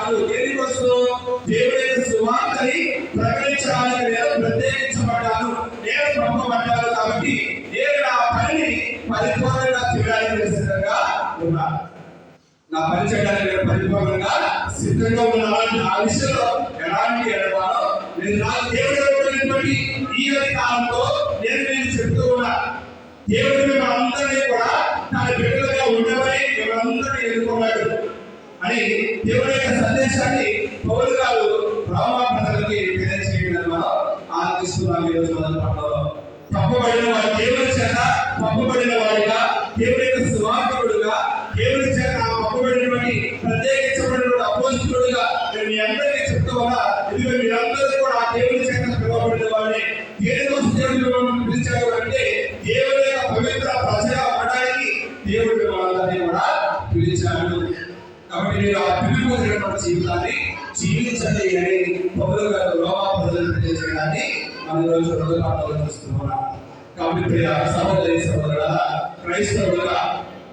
కాదు. దేనికోసం? దేవుని యొక్క సువార్తని ప్రకటించడానికి నేను ప్రత్యేకించబడ్డాను, నేను పంపబడ్డాను. కాబట్టి నేను నా పనిని పరిపూర్ణంగా చేయడానికి సిద్ధంగా ఉన్నాను. నా పని చేయడానికి నేను పరిపూర్ణంగా సిద్ధంగా ఉన్నాను. ఆ విషయంలో ఎలాంటి అనుమానం లేదు. నాకు దేవుడు ఇవ్వబడినటువంటి ఈ కాలంలో నేను చెప్తూ ఉన్నా, దేవుడు మిమ్మల్ని కూడా తన బిడ్డలుగా ఉండవని మిమ్మల్ని ఎన్నుకున్నాడు అని దేవుడి యొక్క సందేశాన్ని పౌలు గారు రోమా ప్రజలకి తెలియజేయడం మనం ఆలోచిస్తున్నాం. ఈ రోజు మొదటి పట్టణంలో పంపబడిన వాడు దేవుడి చేత పంపబడిన వాడిగా, దేవుడి యొక్క సువార్తకుడుగా, దేవుడి చేత పంపబడినటువంటి ప్రత్యేకించబడిన అపోస్తలుడుగా నేను మీ అందరికీ చెప్తూ ఉన్నా. ఇదిగో మీరందరూ కూడా దేవుడి చేత పిలువబడిన వాడిని. దేనికోసం దేవుడు పిలిచాడు అంటే దేవుడి యొక్క పవిత్ర ప్రజగా అవ్వడానికి దేవుడు వాళ్ళని కూడా పిలిచాడు. కాబట్టి మీరు ఆ పిలుపుకున్నటువంటి జీవితాన్ని జీవించండి అని పౌలు గారు రోమా ప్రజలకు తెలియజేయడాన్ని మనం ఈరోజు చూస్తున్నాం. కాబట్టి సహోదరి సహోదరుల క్రైస్తవులుగా,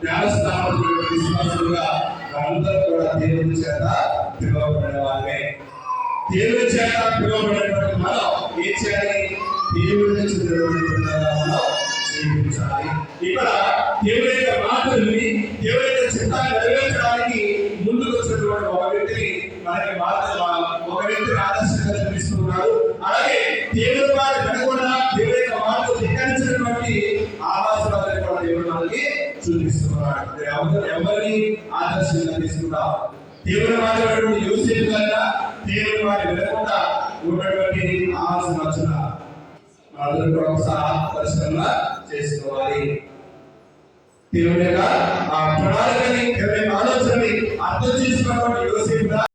జ్ఞానస్థానంలో విశ్వాసులుగా అందరూ కూడా దేవుని చేత పిలువబడిన వారే. దేవుని చేత పిలువబడినటువంటి మనం ఏం చేయాలి? దేవుడి నుంచి మనం జీవించాలి. ఇక్కడ దేవుడి యొక్క మాటల్ని, దేవుడి యొక్క చిత్తాన్ని నెరవేర్చడానికి ముందుకు వచ్చినటువంటి ఒక వ్యక్తిని ఆదర్శంగా చూపిస్తున్నారు. అలాగే దేవుడి మాట వినకుండా దేవుడి యొక్క మాటలు ధిక్కరించినటువంటి ఆవాసాలను కూడా దేవుడు మనకి చూపిస్తున్నాడు. ఎవరిని ఆదర్శంగా తీసుకుంటాం? దేవుడి మాట వినటువంటి యోసేపు కన్నా దేవుడి మాట వినకుండా ఉన్నటువంటి ఆలోచన అందరూ కూడా ఒకసారి ఆత్మపరిశీలన చేసుకోవాలి. దేవుడి యొక్క ఆ ప్రణాళికని, ఆలోచనని అర్థం చేసుకున్నటువంటి యోసేపు